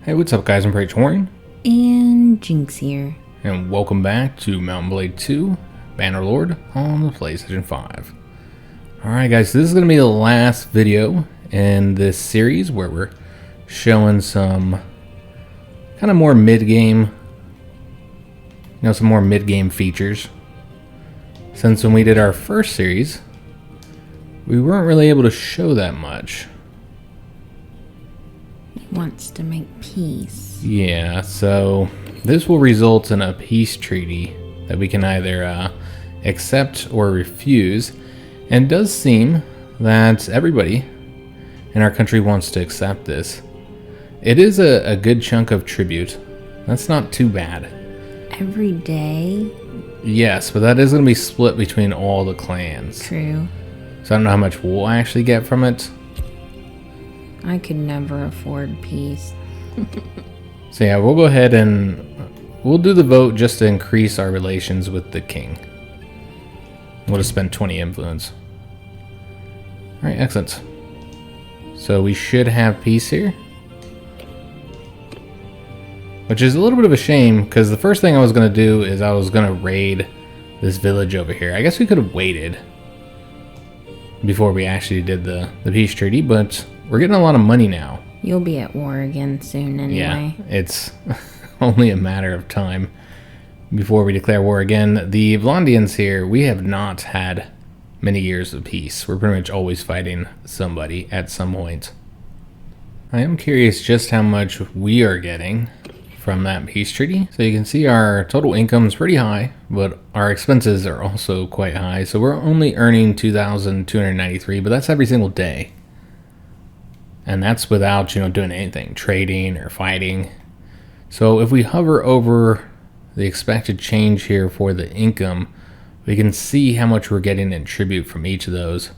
Hey, what's up guys, I'm Praetorian. And Jynx here. And welcome back to M&B II, Bannerlord on the PlayStation 5. Alright guys, so this is going to be the last video in this series where we're showing some kind of more mid-game, some more mid-game features. Since when we did our first series, we weren't really able to show that much. Wants to make peace. Yeah, so this will result in a peace treaty that we can either accept or refuse. And it does seem that everybody in our country wants to accept this. It is a good chunk of tribute. That's not too bad. Every day? Yes, but that is going to be split between all the clans. True. So I don't know how much we'll actually get from it. I could never afford peace. So yeah, we'll go ahead and we'll do the vote just to increase our relations with the king. We'll just spend 20 influence. Alright, excellent. So we should have peace here. Which is a little bit of a shame, because the first thing I was going to do is I was going to raid this village over here. I guess we could have waited before we actually did the peace treaty, but we're getting a lot of money now. You'll be at war again soon anyway. Yeah, it's only a matter of time before we declare war again. The Vlandians here, we have not had many years of peace. We're pretty much always fighting somebody at some point. I am curious just how much we are getting from that peace treaty. So you can see our total income is pretty high, but our expenses are also quite high. So we're only earning 2,293, but that's every single day. And that's without, doing anything, trading or fighting. So if we hover over the expected change here for the income, we can see how much we're getting in tribute from each of those.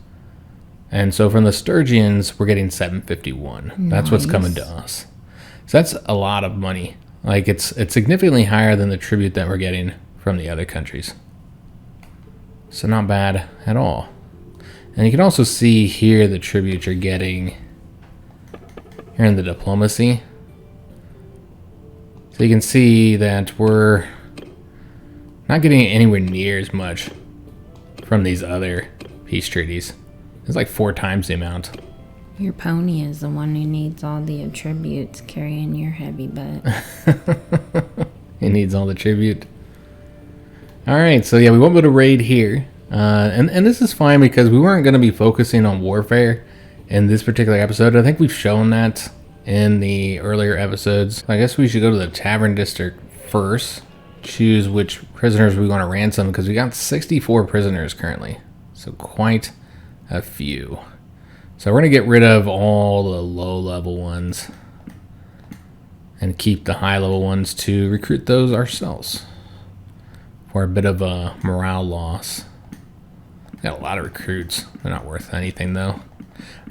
And so from the Sturgians, we're getting 751. Nice. That's what's coming to us. So that's a lot of money. Like it's significantly higher than the tribute that we're getting from the other countries. So not bad at all. And you can also see here the tribute you're getting here in the diplomacy. So you can see that we're not getting anywhere near as much from these other peace treaties. It's like 4 times the amount. Your pony is the one who needs all the attributes carrying your heavy butt. He needs all the tribute. Alright, so yeah, we won't go to raid here. And this is fine because we weren't going to be focusing on warfare in this particular episode. I think we've shown that in the earlier episodes. I guess we should go to the tavern district first. Choose which prisoners we want to ransom, because we got 64 prisoners currently. So quite a few. So we're going to get rid of all the low level ones and keep the high level ones to recruit those ourselves for a bit of a morale loss. Got a lot of recruits. They're not worth anything though.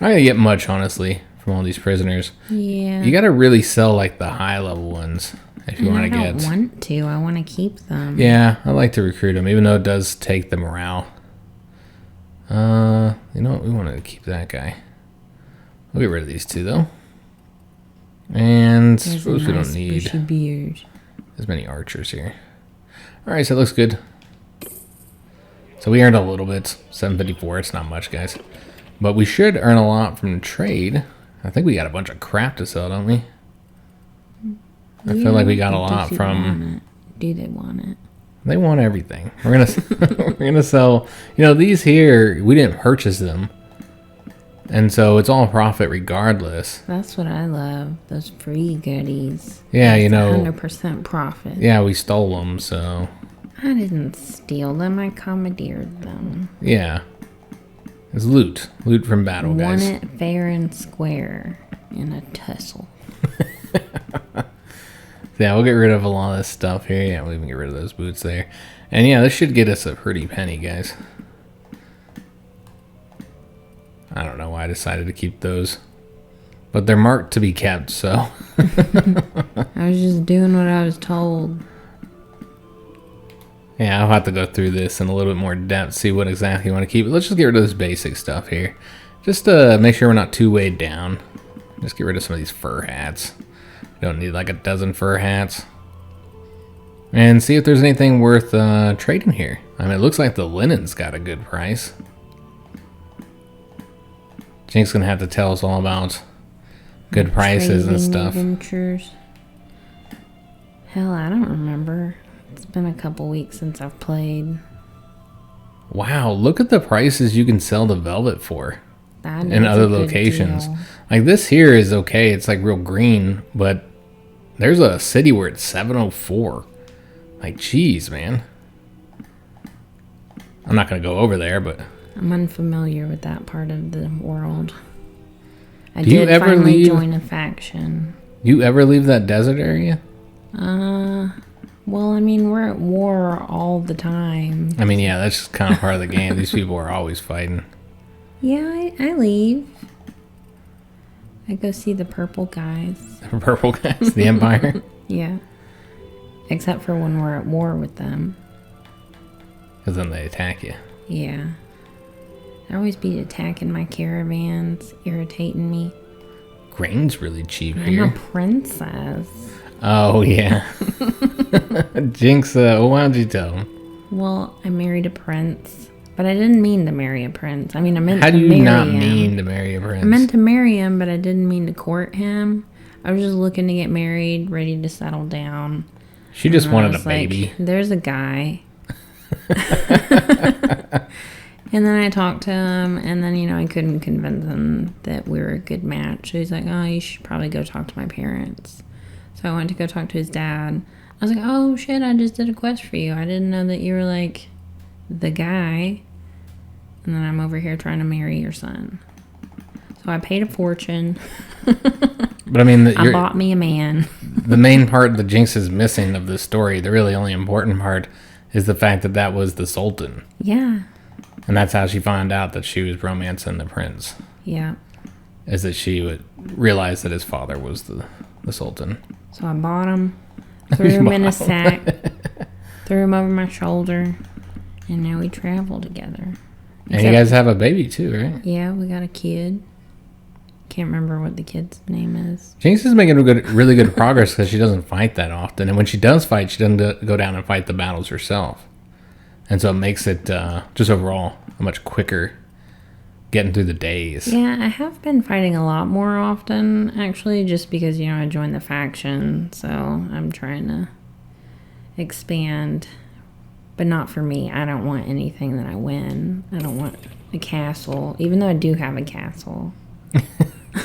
Not gonna get much, honestly, from all these prisoners. Yeah. You gotta really sell like the high level ones if you want to get. I don't want to. I want to keep them. Yeah, I like to recruit them, even though it does take the morale. You know what? We want to keep that guy. We'll get rid of these two though. And suppose we don't need as many archers here. All right, so it looks good. So we earned a little bit, 754. It's not much, guys. But we should earn a lot from trade. I think we got a bunch of crap to sell, don't we? I feel like we got a lot from... Do they want it? They want everything. We're gonna we're gonna sell. These here, we didn't purchase them, and so it's all profit regardless. That's what I love. Those free goodies. Yeah, 100% profit. Yeah, we stole them, so... I didn't steal them. I commandeered them. Yeah. It's loot. Loot from battle, guys. Won it fair and square in a tussle. Yeah, we'll get rid of a lot of this stuff here. Yeah, we'll even get rid of those boots there. And yeah, this should get us a pretty penny, guys. I don't know why I decided to keep those. But they're marked to be kept, so... I was just doing what I was told. Yeah, I'll have to go through this in a little bit more depth, see what exactly you want to keep. Let's just get rid of this basic stuff here. Just to make sure we're not too weighed down. Just get rid of some of these fur hats. Don't need like a dozen fur hats. And see if there's anything worth trading here. I mean, it looks like the linen's got a good price. Jynx gonna have to tell us all about good prices and stuff. Adventures. Hell, I don't remember. It's been a couple weeks since I've played. Wow, look at the prices you can sell the velvet for That in is other a good locations. deal. Like this here is okay. It's like real green, but there's a city where it's 704. Like, geez, man. I'm not gonna go over there, but I'm unfamiliar with that part of the world. I Do you did ever finally leave- join a faction. you ever leave that desert area? Well, I mean, we're at war all the time. I mean, yeah, that's just kind of part of the game. These people are always fighting. Yeah, I leave. I go see the purple guys. Purple guys, the Empire. Yeah. Except for when we're at war with them. Because then they attack you. Yeah. They always be attacking my caravans, irritating me. Grain's really cheap I'm a here. princess. Oh, yeah. Jynx, why don't you tell him? Well, I married a prince. But I didn't mean to marry a prince. I mean, I meant How to do marry you not him. mean to marry a prince? I meant to marry him, but I didn't mean to court him. I was just looking to get married, ready to settle down. She just And I wanted a was like, baby. There's a guy. And then I talked to him, and then, I couldn't convince him that we were a good match. So he's like, oh, you should probably go talk to my parents. So I went to go talk to his dad. I was like, oh, shit, I just did a quest for you. I didn't know that you were, like, the guy. And then I'm over here trying to marry your son. So I paid a fortune. But I mean, I bought me a man. the main part that Jynx is missing of this story, the really only important part, is the fact that that was the Sultan. Yeah. And that's how she found out that she was romancing the prince. Yeah. Is that she would realize that his father was the Sultan. So I bought him, threw him in a sack, threw him over my shoulder, and now we travel together. And you guys have a baby too, right? Yeah, we got a kid. Can't remember what the kid's name is. Jinx is making really good progress because she doesn't fight that often. And when she does fight, she doesn't go down and fight the battles herself. And so it makes it just overall a much quicker getting through the days. Yeah, I have been fighting a lot more often, actually, just because, I joined the faction. So I'm trying to expand. But not for me. I don't want anything that I win. I don't want a castle, even though I do have a castle.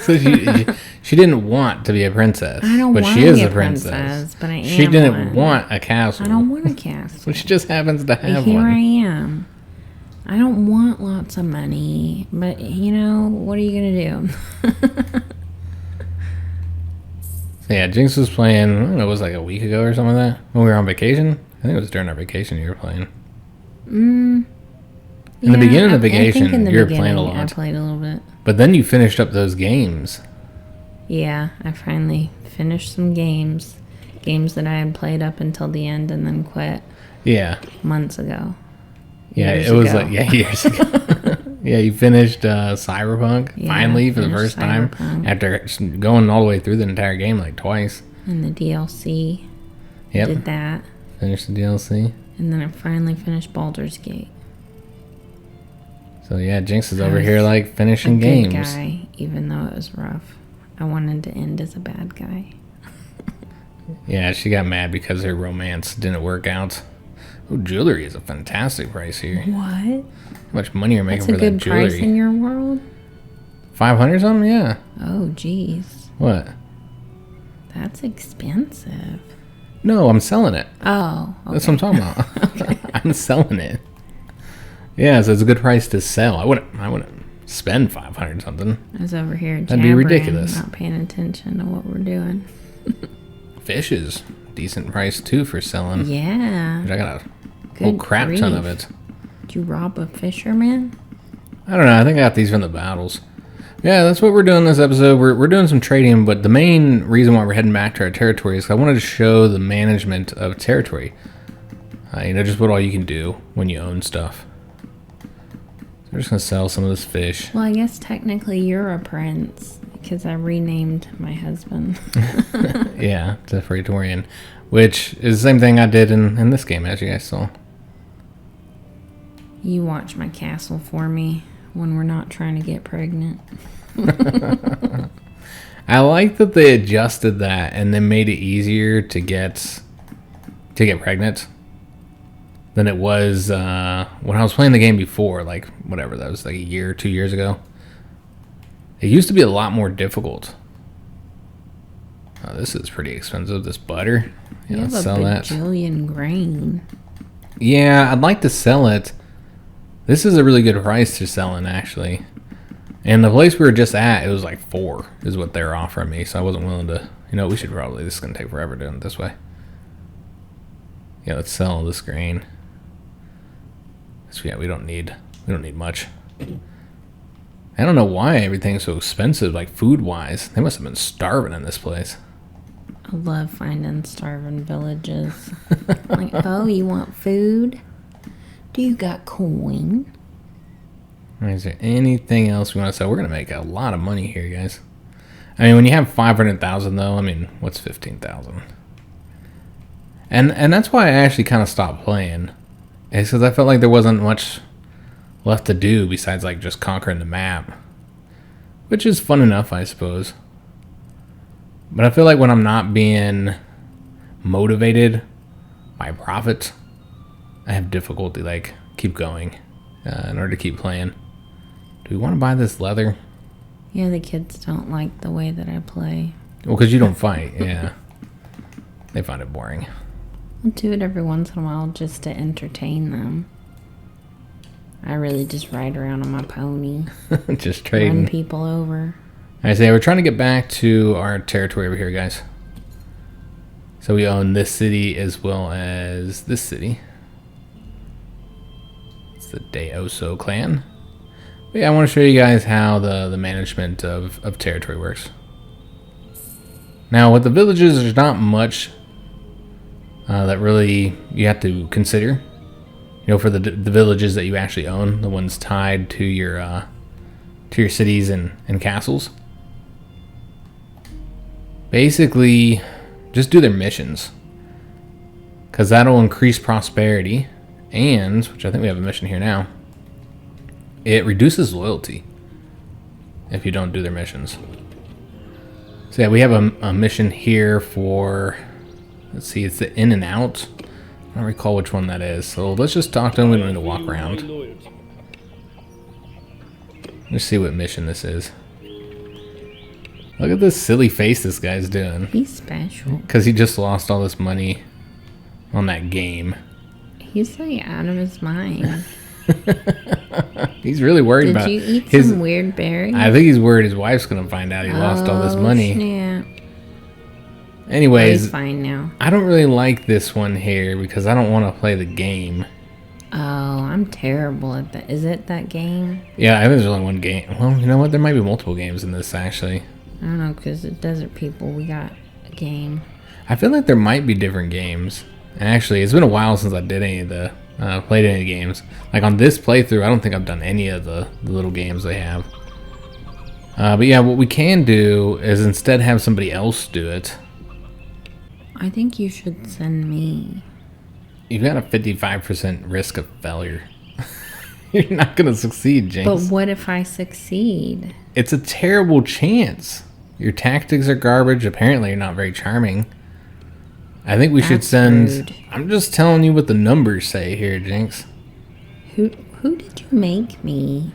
So she didn't want to be a princess. I don't but want she to is be a a princess, but I am. She didn't one. want a castle. I don't want a castle. So she just happens to But have here one. I am. I don't want lots of money, but what are you gonna do? So yeah, Jinx was playing, I don't know, it was like a week ago or something like that when we were on vacation. I think it was during our vacation you were playing. In the beginning of the vacation, you were playing a lot. I played a little bit. But then you finished up those games. Yeah, I finally finished some games. Games that I had played up until the end and then quit Yeah. months ago. Yeah, Years it was ago. like, years ago. Yeah, you finished Cyberpunk Yeah, finally for the finished first time Cyberpunk. after going all the way through the entire game like twice. And the DLC. Yep. Did that. Finished the DLC. And then I finally finished Baldur's Gate. So yeah, Jinx is I over was here like finishing a good games. guy, even though it was rough. I wanted to end as a bad guy. Yeah, she got mad because her romance didn't work out. Oh, jewelry is a fantastic price here. What? How much money you're making That's a for that good price jewelry? in your world? 500 something? Yeah. Oh, jeez. What? That's expensive. No, I'm selling it. Oh, okay. That's what I'm talking about. I'm selling it. Yeah, so it's a good price to sell. I wouldn't spend 500 something. I was over here That'd be jabbering, ridiculous. not paying attention to what we're doing. Fish is decent price too for selling. Yeah. But I got a whole Good crap ton of grief. it. Did you rob a fisherman? I don't know. I think I got these from the battles. Yeah, that's what we're doing this episode. We're doing some trading, but the main reason why we're heading back to our territory is I wanted to show the management of territory. Just what all you can do when you own stuff. So we're just going to sell some of this fish. Well, I guess technically you're a prince because I renamed my husband. Yeah, to Praetorian, which is the same thing I did in this game, as you guys saw. You watch my castle for me when we're not trying to get pregnant. I like that they adjusted that and then made it easier to get pregnant than it was when I was playing the game before, like whatever that was, like a year or 2 years ago. It used to be a lot more difficult. Oh, this is pretty expensive. This butter. Yeah, You have let's a sell that. bajillion grain. Yeah, I'd like to sell it. This is a really good price to sell in, actually. And the place we were just at, it was like 4 is what they were offering me, so I wasn't willing to. You know, we should probably. This is gonna take forever doing it this way. Yeah, let's sell this grain. So yeah, we don't need much. I don't know why everything's so expensive, like food-wise. They must have been starving in this place. I love finding starving villages. Like, oh, you want food? Do you got coin? Is there anything else we want to sell? We're going to make a lot of money here, guys. I mean, when you have 500,000, though, I mean, what's 15,000? And that's why I actually kind of stopped playing. It's because I felt like there wasn't much left to do besides, like, just conquering the map. Which is fun enough, I suppose. But I feel like when I'm not being motivated by profit, I have difficulty, like, keep going in order to keep playing. Do we want to buy this leather? Yeah, the kids don't like the way that I play. Well, because you don't fight, yeah. They find it boring. I'll do it every once in a while just to entertain them. I really just ride around on my pony. Just trading. Run people over. I say we're trying to get back to our territory over here, guys. So we own this city as well as this city. It's the Deoso clan. But yeah, I want to show you guys how the management of territory works. Now, with the villages, there's not much that really you have to consider. You know, for the villages that you actually own, the ones tied to your cities and castles. Basically, just do their missions, because that'll increase prosperity, and which I think we have a mission here now. It reduces loyalty if you don't do their missions. So yeah, we have a mission here for. Let's see, it's the in and out. I don't recall which one that is. So let's just talk to him. We don't need to walk around. Let's see what mission this is. Look at this silly face this guy's doing. He's special. Because he just lost all this money on that game. He's like out of his mind. He's really worried about Did you eat his some weird berry? I think he's worried his wife's going to find out he lost all this money. Snap. Anyways, He's fine now. I don't really like this one here because I don't want to play the game. Oh, I'm terrible at that. Is it that game? Yeah, I think there's only one game. Well, you know what? There might be multiple games in this, actually. I don't know, because the desert people, we got a game. I feel like there might be different games. Actually, it's been a while since I did any of the played any of the games. Like on this playthrough, I don't think I've done any of the little games they have. But yeah, what we can do is instead have somebody else do it. I think you should send me. You've got a 55% risk of failure. You're not going to succeed, Jinx. But what if I succeed? It's a terrible chance. Your tactics are garbage. Apparently, you're not very charming. I think we should send... rude. I'm just telling you what the numbers say here, Jinx. Who did you make me?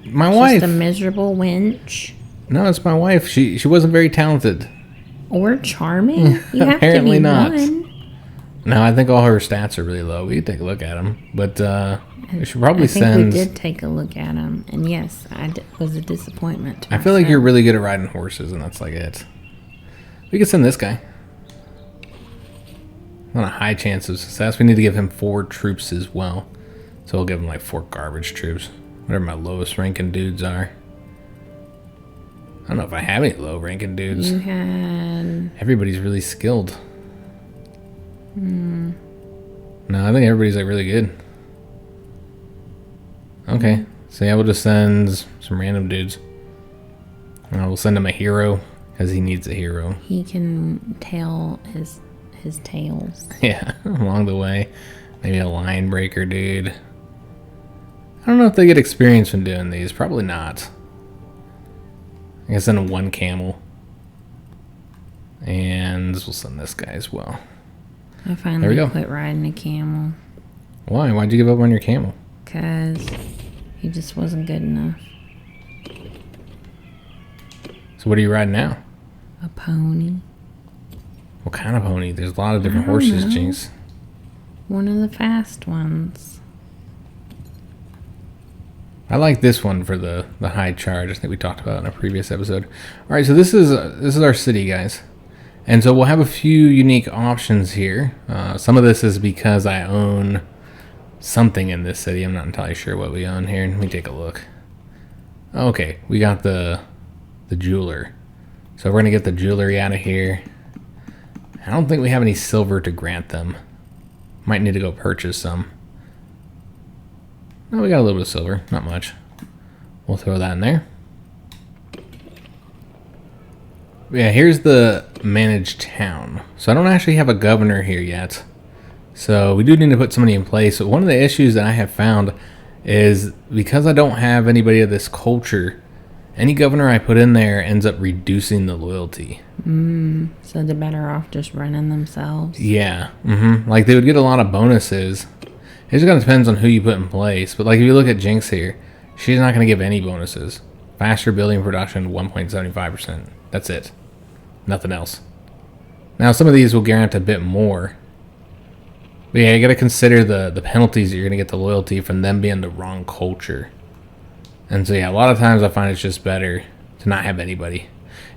My wife. Just a miserable wench? No, it's my wife. She wasn't very talented. Or charming? You have Apparently to be not. one. No, I think all her stats are really low. We could take a look at them. But we should probably I think send... we did take a look at them. And yes, was a disappointment to I feel like myself. you're really good at riding horses, and that's like it. We could send this guy. On a high chance of success. We need to give him 4 troops as well. So we'll give him like 4 garbage troops. Whatever my lowest ranking dudes are. I don't know if I have any low ranking dudes. You had... Everybody's really skilled. No, I think everybody's like really good. Okay. So yeah, we'll just send some random dudes. We'll send him a hero. Because he needs a hero. He can tell his tales. Yeah, along the way. Maybe a line breaker, dude. I don't know if they get experience from doing these. Probably not. I guess then one camel. And we'll send this guy as well. I finally quit riding a camel. Why? Why'd you give up on your camel? Because he just wasn't good enough. So what are you riding now? A pony. What kind of pony? There's a lot of different horses, Jynx. One of the fast ones. I like this one for the high charge. I think we talked about it in a previous episode. All right, so this is our city, guys. And so we'll have a few unique options here. Some of this is because I own something in this city. I'm not entirely sure what we own here. Let me take a look. Okay, we got the jeweler. So we're going to get the jewelry out of here. I don't think we have any silver to grant them. Might need to go purchase some. No, we got a little bit of silver. Not much. We'll throw that in there. Yeah, here's the managed town. So I don't actually have a governor here yet. So we do need to put somebody in place. So one of the issues that I have found is because I don't have anybody of this culture, any governor I put in there ends up reducing the loyalty. So they're better off just running themselves. Yeah. Like they would get a lot of bonuses. It just kind of depends on who you put in place. But like if you look at Jynx here, she's not going to give any bonuses. Faster building production, 1.75%. That's it. Nothing else. Now some of these will grant a bit more. But yeah, you got to consider the penalties that you're going to get the loyalty from them being the wrong culture. And so yeah, a lot of times I find it's just better to not have anybody.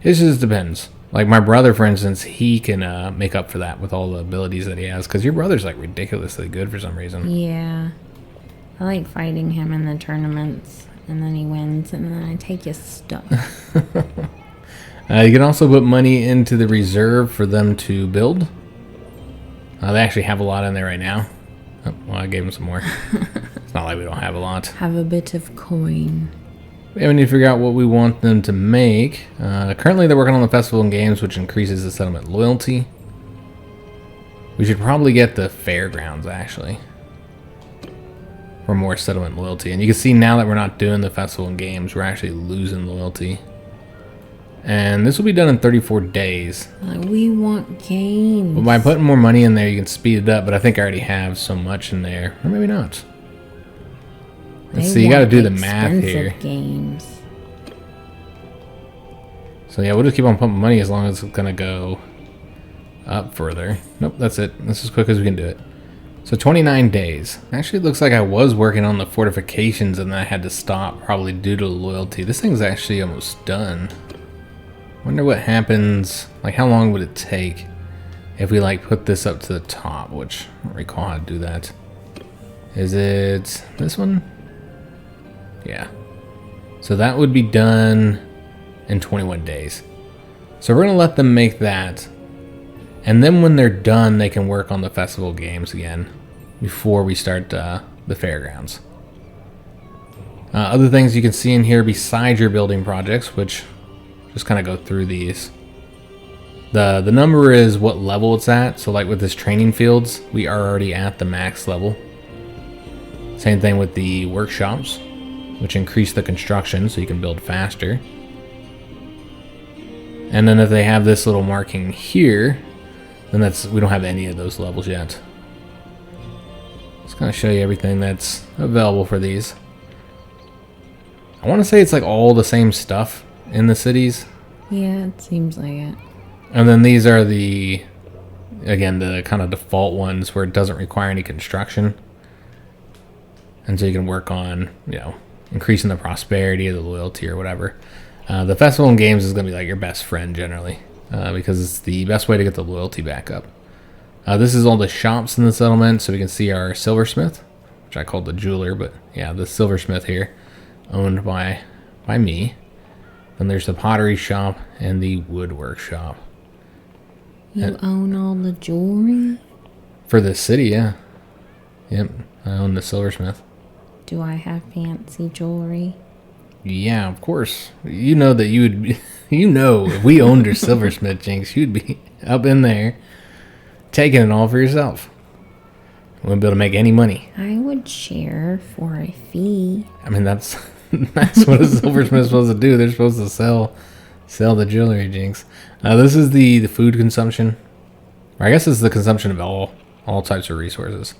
It just depends. Like my brother, for instance, he can make up for that with all the abilities that he has. Because your brother's like ridiculously good for some reason. Yeah. I like fighting him in the tournaments. And then he wins. And then I take his stuff. You can also put money into the reserve for them to build. They actually have a lot in there right now. Oh, well, I gave them some more. It's not like we don't have a lot. Have a bit of coin. Yeah, we need to figure out what we want them to make. Currently, they're working on the festival and games, which increases the settlement loyalty. We should probably get the fairgrounds, actually, for more settlement loyalty. And you can see now that we're not doing the festival and games, we're actually losing loyalty. And this will be done in 34 days. We want games. But by putting more money in there, you can speed it up. But I think I already have so much in there. Or maybe not. Let's see, you got to do the math here. Games. So yeah, we'll just keep on pumping money as long as it's going to go up further. Nope, that's it. That's as quick as we can do it. So 29 days. Actually, it looks like I was working on the fortifications and then I had to stop probably due to loyalty. This thing's actually almost done. Wonder what happens, like how long would it take if we like put this up to the top, which I don't recall how to do that. Is it this one? Yeah. So that would be done in 21 days. So we're gonna let them make that. And then when they're done, they can work on the festival games again before we start the fairgrounds. Other things you can see in here besides your building projects, which just kind of go through these. The number is what level it's at. So like with this training fields, we are already at the max level. Same thing with the workshops, which increase the construction so you can build faster. And then if they have this little marking here, then we don't have any of those levels yet. Just kind of show you everything that's available for these. I want to say it's like all the same stuff in the cities. Yeah, it seems like it. And then these are the kind of default ones where it doesn't require any construction. And so you can work on, increasing the prosperity or the loyalty or whatever. The festival and games is going to be like your best friend generally, because it's the best way to get the loyalty back up. This is all the shops in the settlement, so we can see our silversmith, which I called the jeweler, but yeah, the silversmith here, owned by me. Then there's the pottery shop and the woodwork shop. You own all the jewelry? For this city, yeah. Yep, I own the silversmith. Do I have fancy jewelry? Yeah, of course. You know that you would be, you know, if we owned your silversmith, Jinx, you'd be up in there taking it all for yourself. Wouldn't be able to make any money. I would share for a fee. I mean, that's what a silversmith's supposed to do. They're supposed to sell the jewelry, Jinx. This is the food consumption. Or I guess it's the consumption of all types of resources.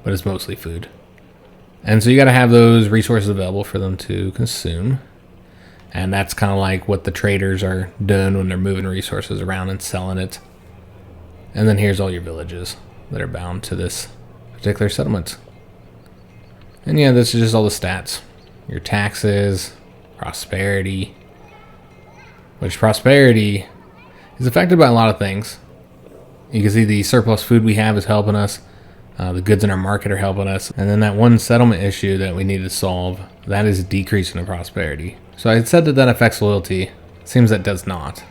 But it's mostly food. And so you got to have those resources available for them to consume. And that's kind of like what the traders are doing when they're moving resources around and selling it. And then here's all your villages that are bound to this particular settlement. And yeah, this is just all the stats. Your taxes, prosperity. Which prosperity is affected by a lot of things. You can see the surplus food we have is helping us. The goods in our market are helping us. And then that one settlement issue that we need to solve, that is decreasing the prosperity. So I said that affects loyalty. Seems that does not.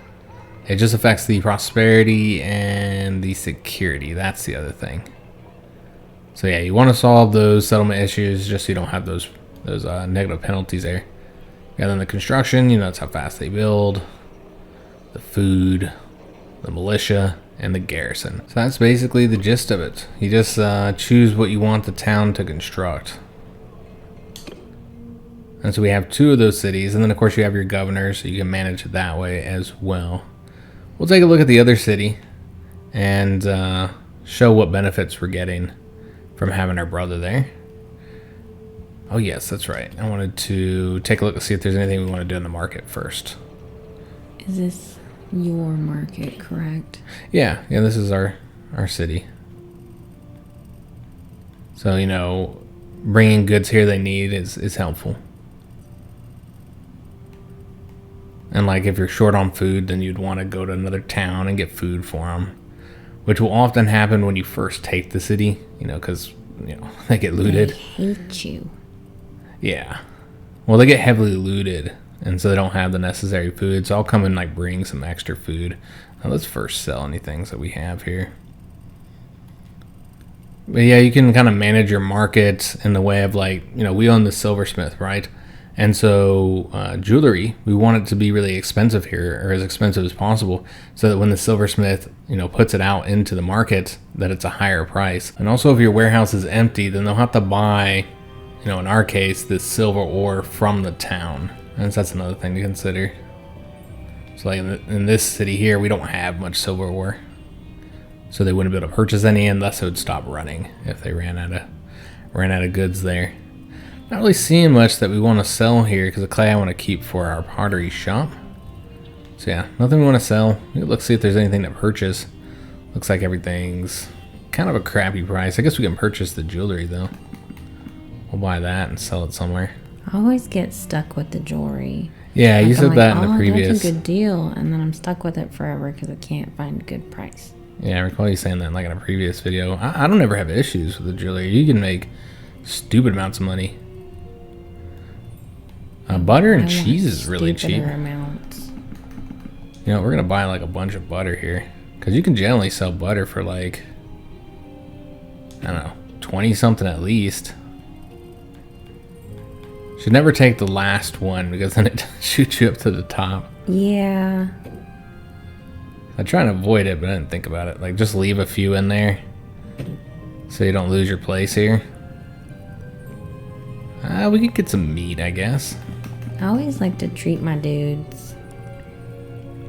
It just affects the prosperity and the security. That's the other thing. So yeah, you want to solve those settlement issues just so you don't have those negative penalties there. Yeah, then the construction, you know, that's how fast they build. The food, the militia, and the garrison. So that's basically the gist of it. You just choose what you want the town to construct. And so we have 2 of those cities, and then of course you have your governor, so you can manage it that way as well. We'll take a look at the other city and show what benefits we're getting from having our brother there. Oh yes, that's right. I wanted to take a look and see if there's anything we want to do in the market first. Is this your market, correct? Yeah, this is our city. So, you know, bringing goods here they need is helpful. And like if you're short on food, then you'd want to go to another town and get food for them, which will often happen when you first take the city, you know, because, you know, they get looted. They hate you. Yeah. Well, they get heavily looted, and so they don't have the necessary food. So I'll come and like bring some extra food. Now let's first sell any things that we have here. But yeah, you can kind of manage your market in the way of like, you know, we own the silversmith, right? And so jewelry, we want it to be really expensive here, or as expensive as possible, so that when the silversmith, you know, puts it out into the market, that it's a higher price. And also if your warehouse is empty, then they'll have to buy, you know, in our case, this silver ore from the town. And so that's another thing to consider. So like in this city here, we don't have much silver ore. So they wouldn't be able to purchase any, and thus it would stop running if they ran out of goods there. Not really seeing much that we want to sell here because the clay I want to keep for our pottery shop. So yeah, nothing we want to sell. Let's see if there's anything to purchase. Looks like everything's kind of a crappy price. I guess we can purchase the jewelry though. We'll buy that and sell it somewhere. I always get stuck with the jewelry. Yeah, like, you said that in the previous. That's a good deal, and then I'm stuck with it forever because I can't find a good price. Yeah, I recall you saying that like in a previous video. I don't ever have issues with the jewelry. You can make stupid amounts of money. Butter and cheese is really cheap. Amounts. You know, we're gonna buy like a bunch of butter here because you can generally sell butter for like, I don't know, 20 something at least. Should never take the last one because then it shoots you up to the top. Yeah. I try and avoid it, but I didn't think about it. Like, just leave a few in there so you don't lose your place here. We could get some meat, I guess. I always like to treat my dudes.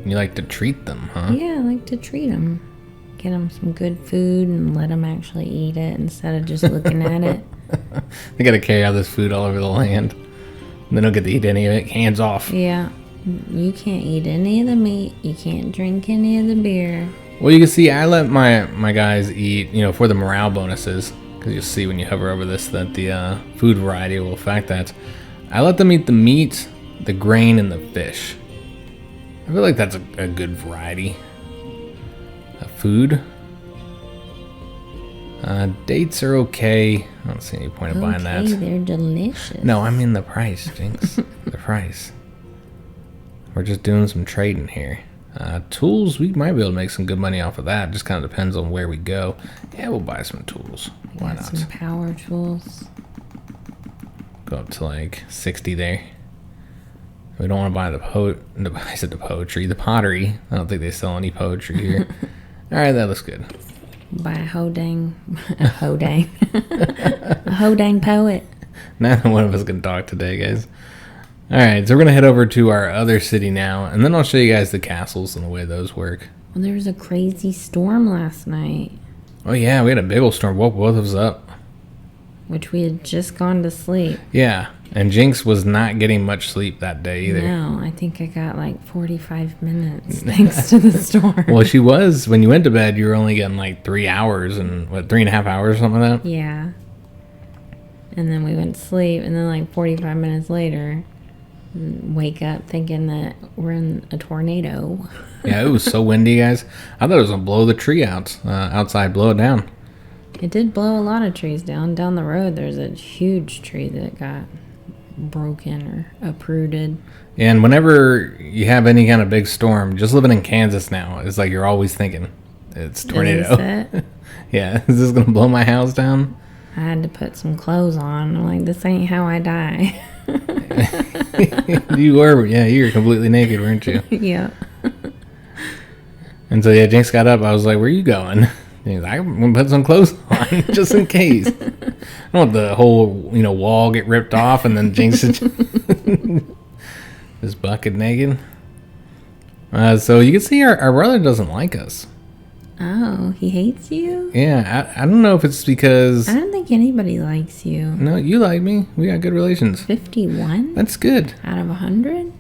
You like to treat them, huh? Yeah, I like to treat them. Get them some good food and let them actually eat it instead of just looking at it. They gotta carry all this food all over the land. They don't get to eat any of it. Hands off. Yeah. You can't eat any of the meat. You can't drink any of the beer. Well, you can see I let my guys eat, you know, for the morale bonuses. Because you'll see when you hover over this that the food variety will affect that. I let them eat the meat, the grain, and the fish. I feel like that's a good variety of food. Dates are okay. I don't see any point of buying that. They're delicious. No, I mean the price, Jinx. The price. We're just doing some trading here. Tools, we might be able to make some good money off of that. Just kind of depends on where we go. Yeah, we'll buy some tools. Why not? Some power tools. Go up to like 60 there. We don't want to buy the poetry, the pottery. I don't think they sell any poetry here. All right, that looks good. By a hodang poet. Neither one of us can talk today, guys. All right, so we're going to head over to our other city now, and then I'll show you guys the castles and the way those work. Well, there was a crazy storm last night. Oh, yeah, we had a big old storm. Woke both of us up. Which we had just gone to sleep. Yeah, and Jinx was not getting much sleep that day either. No, I think I got like 45 minutes thanks to the storm. Well, she was. When you went to bed, you were only getting like 3 hours and, 3.5 hours or something like that? Yeah. And then we went to sleep, and then like 45 minutes later, wake up thinking that we're in a tornado. Yeah, it was so windy, guys. I thought it was going to blow the tree outside, blow it down. It did blow a lot of trees down. Down the road, there's a huge tree that got broken or uprooted. And whenever you have any kind of big storm, just living in Kansas now, it's like you're always thinking, it's tornado. Is this it? Yeah, is this going to blow my house down? I had to put some clothes on. I'm like, this ain't how I die. You were completely naked, weren't you? Yeah. And so, yeah, Jinx got up. I was like, where are you going? He's like, I'm going to put some clothes on just in case. I don't want the whole, wall get ripped off and then Jinx is just bucket naked. So you can see our brother doesn't like us. Oh, he hates you? Yeah, I don't know if it's because... I don't think anybody likes you. No, you like me. We got good relations. 51? That's good. Out of 100?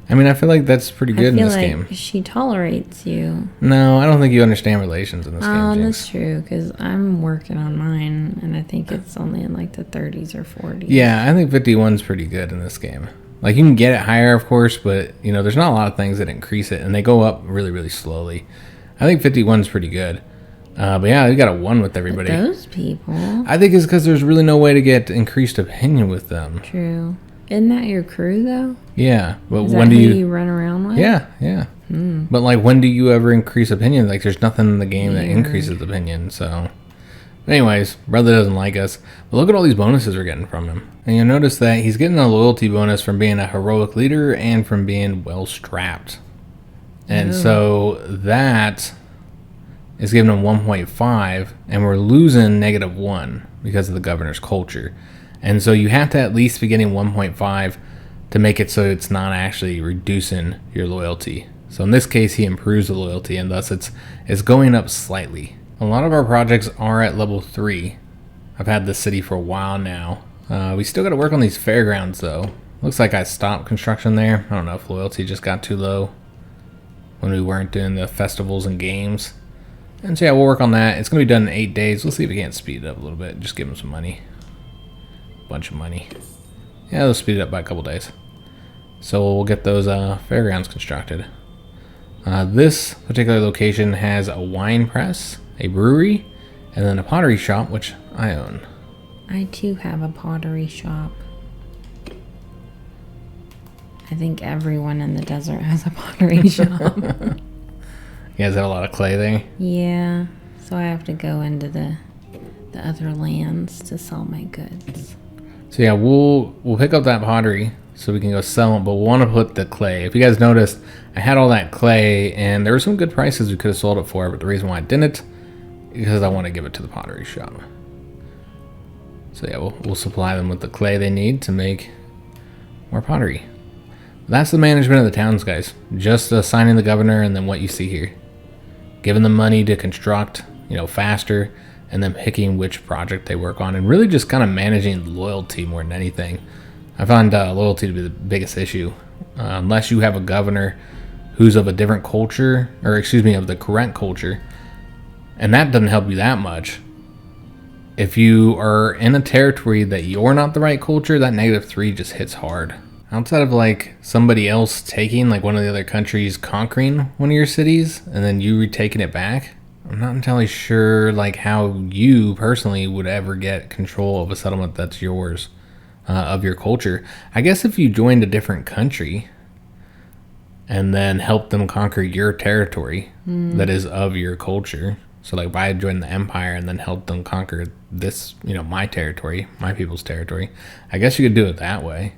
I mean, I feel like that's pretty good in this game. She tolerates you. No, I don't think you understand relations in this game, Jinx. That's true, because I'm working on mine, and I think it's only in like the 30s or 40s. Yeah, I think 51's pretty good in this game. Like, you can get it higher, of course, but, there's not a lot of things that increase it, and they go up really, really slowly. I think 51's pretty good. But yeah, we got a 1 with everybody. But those people. I think it's because there's really no way to get increased opinion with them. True. Isn't that your crew, though? Yeah. But Is when that do who you... you run around with? Yeah. But, like, when do you ever increase opinion? Like, there's nothing in the game that increases opinion, so... Anyways, brother doesn't like us. But look at all these bonuses we're getting from him. And you'll notice that he's getting a loyalty bonus from being a heroic leader and from being well-strapped. And so that is giving him 1.5, and we're losing -1 because of the governor's culture. And so you have to at least be getting 1.5 to make it so it's not actually reducing your loyalty. So in this case, he improves the loyalty, and thus it's going up slightly. A lot of our projects are at level 3. I've had this city for a while now. We still got to work on these fairgrounds, though. Looks like I stopped construction there. I don't know if loyalty just got too low when we weren't doing the festivals and games. And so yeah, we'll work on that. It's going to be done in 8 days. We'll see if we can't speed it up a little bit. Just give them some money. Bunch of money. Yeah, they'll speed it up by a couple days. So we'll get those fairgrounds constructed. This particular location has a wine press, a brewery, and then a pottery shop, which I own. I too have a pottery shop. I think everyone in the desert has a pottery shop. You guys have a lot of clay there? Yeah, so I have to go into the other lands to sell my goods. So yeah, we'll pick up that pottery so we can go sell them, but we'll want to put the clay. If you guys noticed, I had all that clay, and there were some good prices we could have sold it for, but the reason why I didn't, because I want to give it to the pottery shop. So yeah, we'll supply them with the clay they need to make more pottery. That's the management of the towns, guys. Just assigning the governor and then what you see here. Giving them money to construct, faster, and then picking which project they work on, and really just kind of managing loyalty more than anything. I find loyalty to be the biggest issue. Unless you have a governor who's of a different culture, or of the correct culture, and that doesn't help you that much. If you are in a territory that you're not the right culture, that -3 just hits hard. Outside of like somebody else taking, like one of the other countries conquering one of your cities and then you retaking it back, I'm not entirely sure like how you personally would ever get control of a settlement that's yours, of your culture. I guess if you joined a different country and then helped them conquer your territory that is of your culture. So like if I joined the empire and then helped them conquer this, my territory, my people's territory, I guess you could do it that way.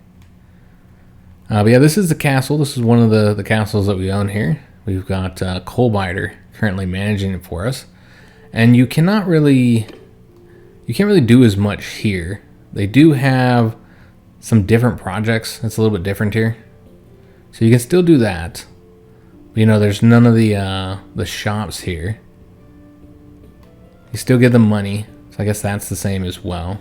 But yeah, this is the castle. This is one of the castles that we own here. We've got Coalbiter currently managing it for us. And you can't really do as much here. They do have some different projects. It's a little bit different here. So you can still do that. But, you know, there's none of the shops here. You still get the money. So I guess that's the same as well.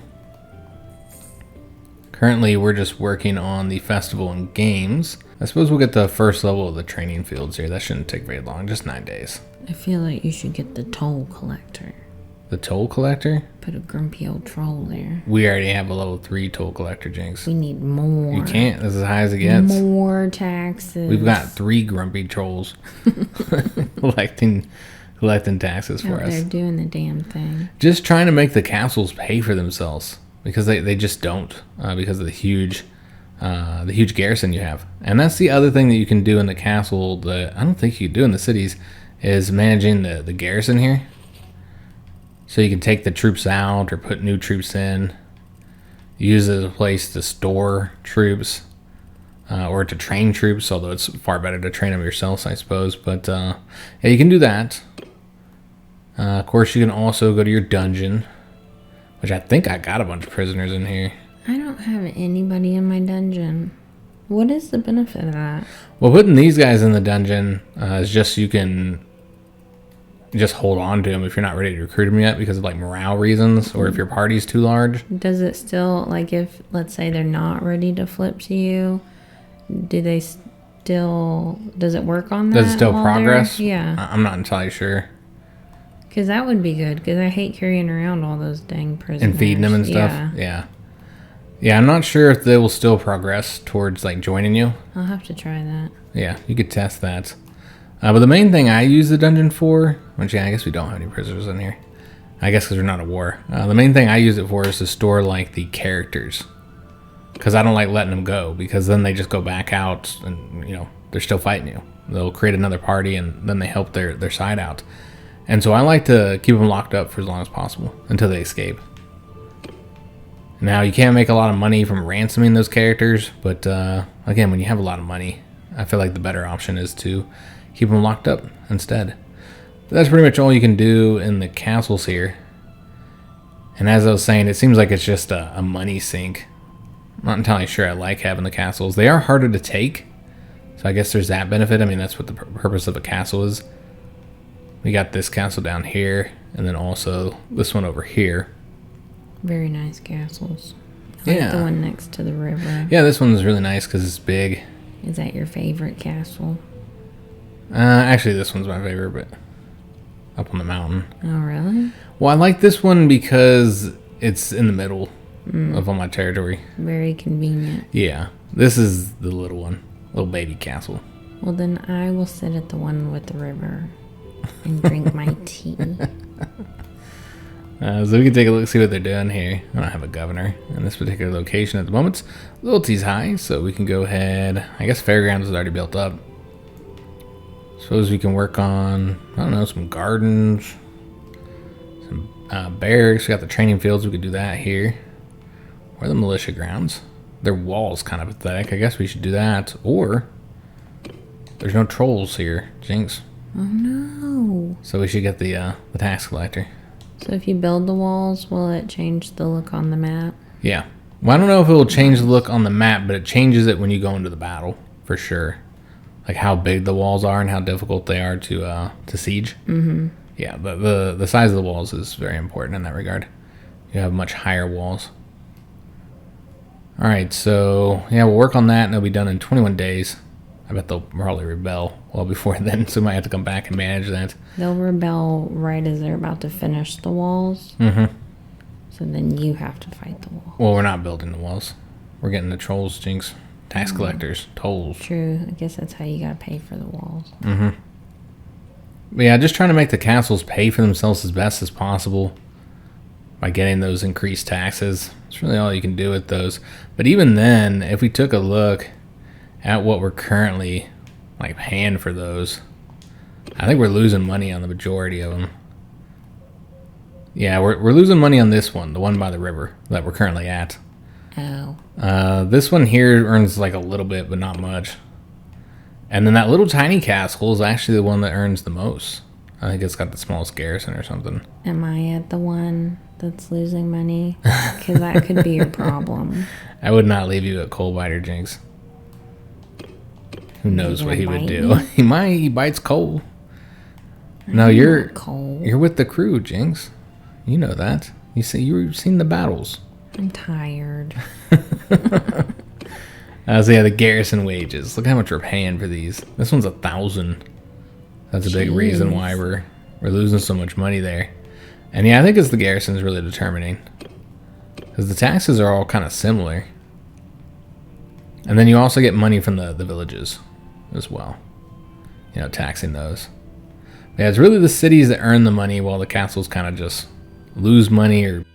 Currently, we're just working on the festival and games. I suppose we'll get the first level of the training fields here. That shouldn't take very long, just 9 days. I feel like you should get the toll collector. The toll collector? Put a grumpy old troll there. We already have a level 3 toll collector, Jinx. We need more. You can't. That's as high as it gets. More taxes. We've got 3 grumpy trolls collecting taxes for us. They're doing the damn thing. Just trying to make the castles pay for themselves. Because they just don't, because of the huge garrison you have. And that's the other thing that you can do in the castle that I don't think you can do in the cities, is managing the garrison here. So you can take the troops out or put new troops in. Use it as a place to store troops or to train troops, although it's far better to train them yourselves, I suppose. But yeah, you can do that. Of course, you can also go to your dungeon, which I think I got a bunch of prisoners in here. I don't have anybody in my dungeon. What is the benefit of that? Well, putting these guys in the dungeon is just you can just hold on to them if you're not ready to recruit them yet because of like morale reasons or if your party's too large. Does it still, like if, let's say they're not ready to flip to you, does it work on that? Does it still progress? Yeah. I'm not entirely sure. Because that would be good, because I hate carrying around all those dang prisoners. And feeding them and stuff? Yeah, I'm not sure if they will still progress towards, like, joining you. I'll have to try that. Yeah, you could test that. But the main thing I use the dungeon for, which, yeah, I guess we don't have any prisoners in here. I guess because we're not at war. The main thing I use it for is to store, like, the characters. Because I don't like letting them go, because then they just go back out and, you know, they're still fighting you. They'll create another party, and then they help their side out. And so I like to keep them locked up for as long as possible until they escape. Now, you can't make a lot of money from ransoming those characters, but again, when you have a lot of money, I feel like the better option is to keep them locked up instead. But that's pretty much all you can do in the castles here. And as I was saying, it seems like it's just a money sink. I'm not entirely sure I like having the castles. They are harder to take, so I guess there's that benefit. I mean, that's what the purpose of a castle is. We got this castle down here, and then also this one over here. Very nice castles. I like the one next to the river. Yeah, this one's really nice because it's big. Is that your favorite castle? Actually, this one's my favorite, but up on the mountain. Oh, really? Well, I like this one because it's in the middle of all my territory. Very convenient. Yeah, this is the little one, little baby castle. Well, then I will sit at the one with the river and drink my tea. So we can take a look, see what they're doing here. I don't have a governor in this particular location at the moment. Loyalty's high, so we can go ahead. I guess Fairgrounds is already built up. Suppose we can work on, I don't know, some gardens, some barracks. We got the training fields. We could do that here. Where are the militia grounds? Their wall's kind of pathetic. I guess we should do that. Or there's no trolls here, Jinx. Oh no! So we should get the tax collector. So if you build the walls, will it change the look on the map? Yeah. Well, I don't know if it will change the look on the map, but it changes it when you go into the battle, for sure. Like how big the walls are and how difficult they are to siege. Mm-hmm. Yeah, the size of the walls is very important in that regard. You have much higher walls. All right, so yeah, we'll work on that, and it'll be done in 21 days. I bet they'll probably rebel well before then, so we might have to come back and manage that. They'll rebel right as they're about to finish the walls. Mm-hmm. So then you have to fight the wall. Well, we're not building the walls. We're getting the trolls, Jinx. Tax collectors, tolls. True. I guess that's how you gotta pay for the walls. Mm-hmm. But yeah, just trying to make the castles pay for themselves as best as possible by getting those increased taxes. That's really all you can do with those. But even then, if we took a look at what we're currently like paying for those, I think we're losing money on the majority of them. Yeah, we're losing money on this one, the one by the river that we're currently at. Oh. This one here earns like a little bit, but not much. And then that little tiny castle is actually the one that earns the most. I think it's got the smallest garrison or something. Am I at the one that's losing money? Because that could be your problem. I would not leave you at Coalbiter, Jinx. Who knows what he would do? He bites coal. No, you're with the crew, Jinx. You know that. You've seen the battles. I'm tired. So yeah, the garrison wages. Look how much we're paying for these. This one's 1,000. That's a big reason why we're losing so much money there. And yeah, I think it's the garrison's really determining. Because the taxes are all kind of similar. And then you also get money from the villages as well. You know, taxing those. But yeah, it's really the cities that earn the money while the castles kind of just lose money, or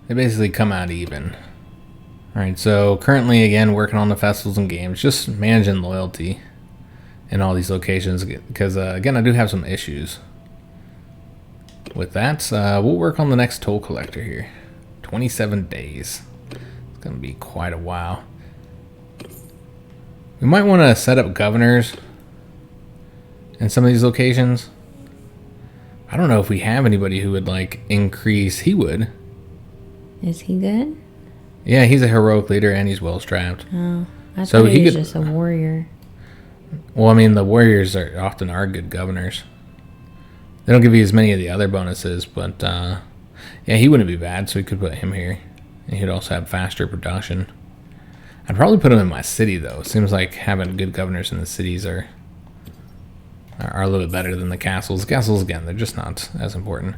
they basically come out even. Alright, so currently again working on the festivals and games, just managing loyalty in all these locations, because again I do have some issues with that. We'll work on the next toll collector here. 27 days. It's gonna be quite a while. We might want to set up governors in some of these locations. I don't know if we have anybody who would like increase. He would. Is he good? Yeah, he's a heroic leader and he's well strapped. Oh, I thought he was just a warrior. Well, I mean, the warriors often are good governors. They don't give you as many of the other bonuses, but yeah, he wouldn't be bad, so we could put him here. And he'd also have faster production. I'd probably put him in my city, though. It seems like having good governors in the cities are a little bit better than the castles. The castles, again, they're just not as important.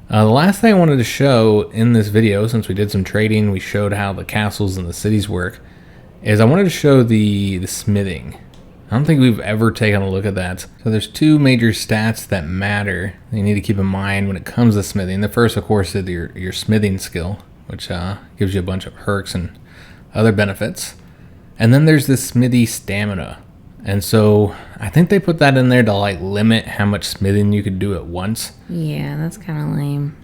The last thing I wanted to show in this video, since we did some trading, we showed how the castles and the cities work, is I wanted to show the smithing. I don't think we've ever taken a look at that. So there's two major stats that matter that you need to keep in mind when it comes to smithing. The first, of course, is your smithing skill, which gives you a bunch of perks and other benefits. And then there's the smithy stamina. And so I think they put that in there to like limit how much smithing you could do at once. Yeah, that's kind of lame.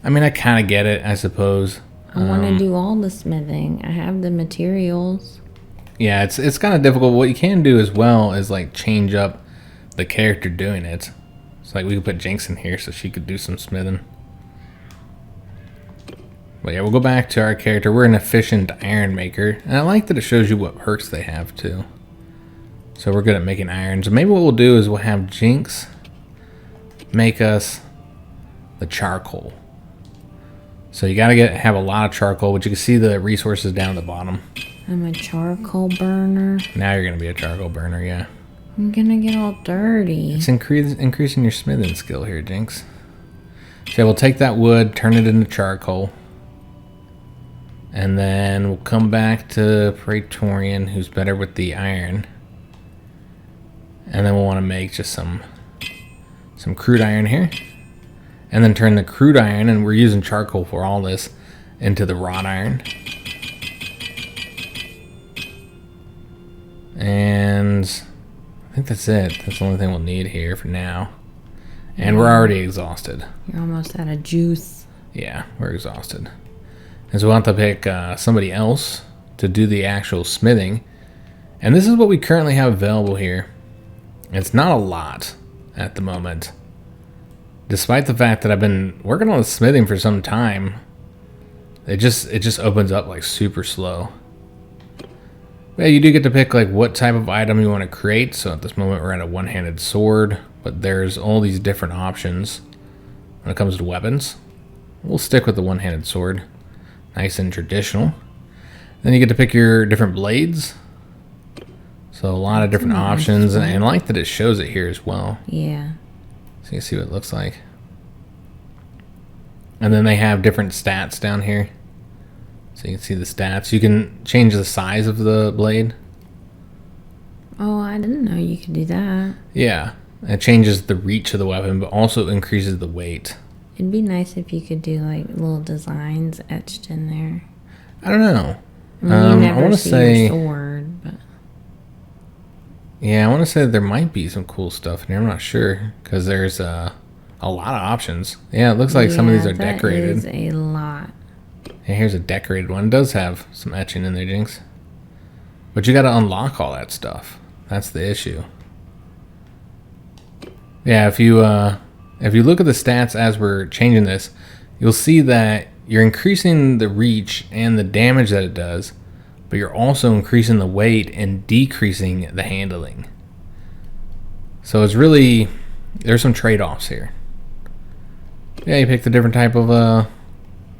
I mean, I kind of get it, I suppose. I want to do all the smithing. I have the materials. Yeah, it's kind of difficult. What you can do as well is like change up the character doing it. So like we could put Jynx in here so she could do some smithing. But yeah, we'll go back to our character. We're an efficient iron maker. And I like that it shows you what perks they have too. So we're good at making irons. Maybe what we'll do is we'll have Jynx make us the charcoal. So you gotta have a lot of charcoal, which you can see the resources down at the bottom. I'm a charcoal burner. Now you're gonna be a charcoal burner, yeah. I'm gonna get all dirty. It's increasing your smithing skill here, Jynx. So we'll take that wood, turn it into charcoal. And then we'll come back to Praetorian, who's better with the iron. And then we'll want to make just some crude iron here. And then turn the crude iron, and we're using charcoal for all this, into the wrought iron. And I think that's it. That's the only thing we'll need here for now. And we're already exhausted. You're almost out of juice. Yeah, we're exhausted. And so we'll have to pick somebody else to do the actual smithing. And this is what we currently have available here. It's not a lot at the moment. Despite the fact that I've been working on the smithing for some time, it just opens up like super slow. Yeah, you do get to pick like what type of item you want to create. So at this moment we're at a one-handed sword, but there's all these different options when it comes to weapons. We'll stick with the one-handed sword. Nice and traditional. Then you get to pick your different blades. So a lot of different options, and I like that it shows it here as well. Yeah. So you can see what it looks like. And then they have different stats down here. So you can see the stats. You can change the size of the blade. Oh, I didn't know you could do that. Yeah. It changes the reach of the weapon, but also increases the weight. It'd be nice if you could do like little designs etched in there. I don't know. I mean, you never see your sword, but... Yeah, I want to say that there might be some cool stuff in here. I'm not sure, because there's a lot of options. Yeah, it looks like some of these are decorated. That is a lot. Yeah, here's a decorated one. It does have some etching in there, Jinx. But you got to unlock all that stuff. That's the issue. Yeah, if you look at the stats as we're changing this, you'll see that you're increasing the reach and the damage that it does, but you're also increasing the weight and decreasing the handling. So it's really, there's some trade-offs here. Yeah, you pick the different type of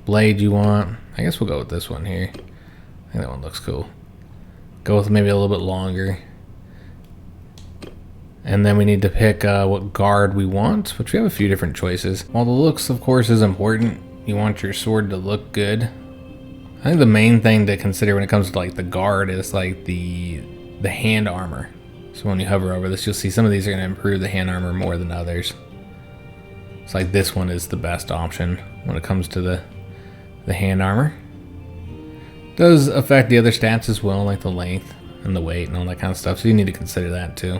blade you want. I guess we'll go with this one here. I think that one looks cool. Go with maybe a little bit longer. And then we need to pick what guard we want, which we have a few different choices. While the looks, of course, is important, you want your sword to look good. I think the main thing to consider when it comes to like the guard is like the hand armor. So when you hover over this, you'll see some of these are going to improve the hand armor more than others. It's like this one is the best option when it comes to the hand armor. It does affect the other stats as well, like the length and the weight and all that kind of stuff. So you need to consider that too.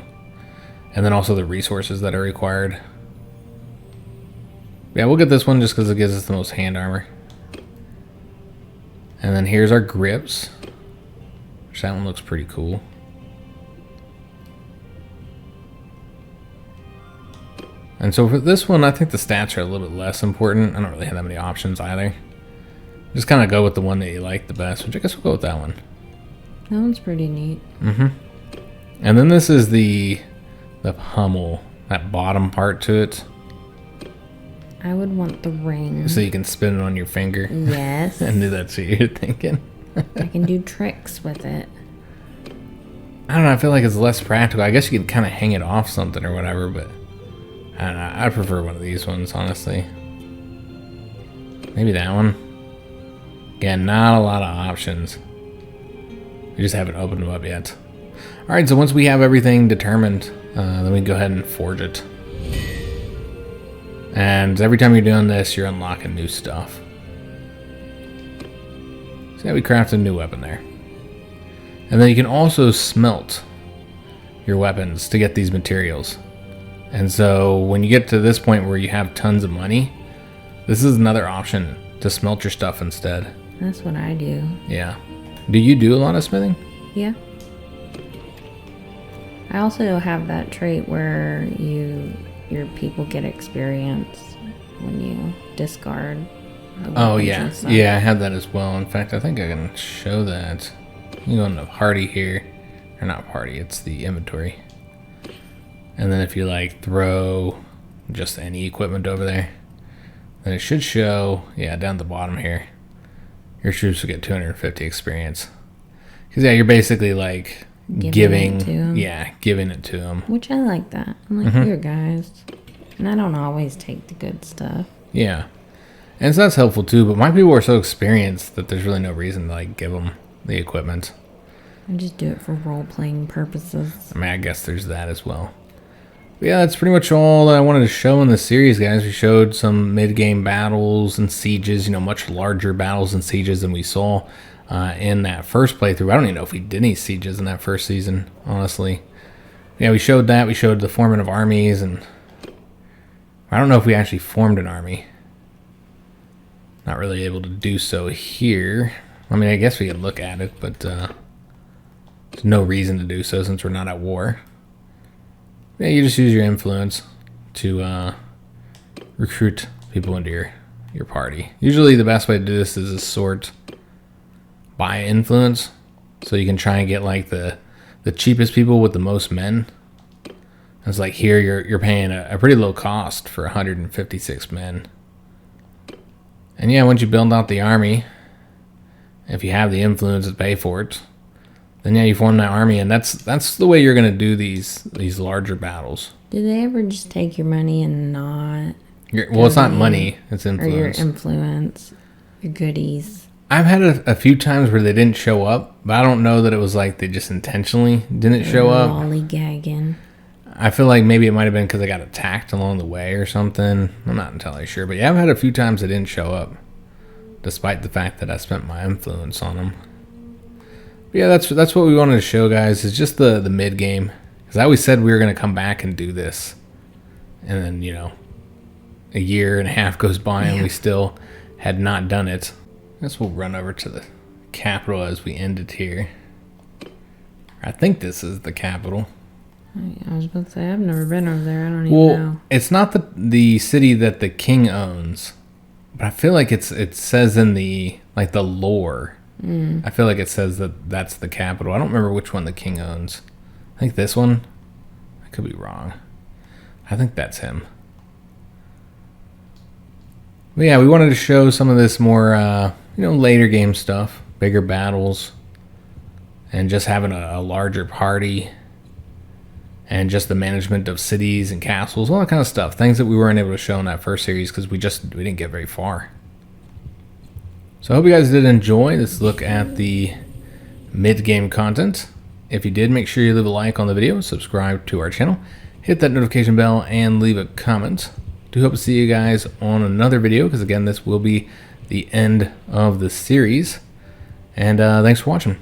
And then also the resources that are required. Yeah, we'll get this one just because it gives us the most hand armor. And then here's our grips. Which that one looks pretty cool. And so for this one, I think the stats are a little bit less important. I don't really have that many options either. Just kind of go with the one that you like the best, which I guess we'll go with that one. That one's pretty neat. Mm-hmm. And then this is the pummel, that bottom part to it. I would want the ring. So you can spin it on your finger. Yes. I knew that's what you're thinking. I can do tricks with it. I don't know, I feel like it's less practical. I guess you could kind of hang it off something or whatever, but I don't know. I prefer one of these ones, honestly. Maybe that one. Again, not a lot of options. We just haven't opened them up yet. Alright, so once we have everything determined, then we can go ahead and forge it. And every time you're doing this, you're unlocking new stuff. So yeah, we crafted a new weapon there. And then you can also smelt your weapons to get these materials. And so when you get to this point where you have tons of money, this is another option to smelt your stuff instead. That's what I do. Yeah. Do you do a lot of smithing? Yeah. I also have that trait where your people get experience when you discard the weapons. Oh yeah. Yeah, I have that as well. In fact, I think I can show that. You go into party here. Or not party, it's the inventory. And then if you like throw just any equipment over there, then it should show, yeah, down the bottom here. Your troops will get 250 experience. Because yeah, you're basically like giving it to them. Which I like that. I'm like, here guys. And I don't always take the good stuff. Yeah. And so that's helpful too, but my people are so experienced that there's really no reason to like give them the equipment. I just do it for role-playing purposes. I mean, I guess there's that as well. But yeah, that's pretty much all that I wanted to show in this series, guys. We showed some mid-game battles and sieges, much larger battles and sieges than we saw in that first playthrough. I don't even know if we did any sieges in that first season, honestly. Yeah, we showed that. We showed the forming of armies, and I don't know if we actually formed an army. Not really able to do so here. I mean, I guess we could look at it, but there's no reason to do so since we're not at war. Yeah, you just use your influence to recruit people into your party. Usually the best way to do this is to sort by influence. So you can try and get like the cheapest people with the most men. It's like here you're paying a pretty low cost for 156 men. And yeah, once you build out the army, if you have the influence to pay for it, then yeah, you form that army, and that's the way you're gonna do these larger battles. Do they ever just take your money and not? Well, it's not money; it's influence. Or your influence, your goodies. I've had a few times where they didn't show up, but I don't know that it was like they just intentionally didn't show up. Lollygagging. I feel like maybe it might have been because I got attacked along the way or something. I'm not entirely sure, but yeah, I've had a few times they didn't show up, despite the fact that I spent my influence on them. Yeah, that's what we wanted to show, guys, is just the mid game. Because I always said we were going to come back and do this. And then, a year and a half goes by and we still had not done it. guess we'll run over to the capital as we end it here. I think this is the capital. I was about to say, I've never been over there. I don't even know. It's not the city that the king owns, but I feel like it says in the lore. I feel like it says that that's the capital. I don't remember which one the king owns. I think this one. I could be wrong. I think that's him. But yeah, we wanted to show some of this more, later game stuff, bigger battles, and just having a larger party, and just the management of cities and castles, all that kind of stuff. Things that we weren't able to show in that first series because we didn't get very far. So I hope you guys did enjoy this look at the mid-game content. If you did, make sure you leave a like on the video, subscribe to our channel, hit that notification bell, and leave a comment. Do hope to see you guys on another video, because again, this will be the end of the series. And thanks for watching.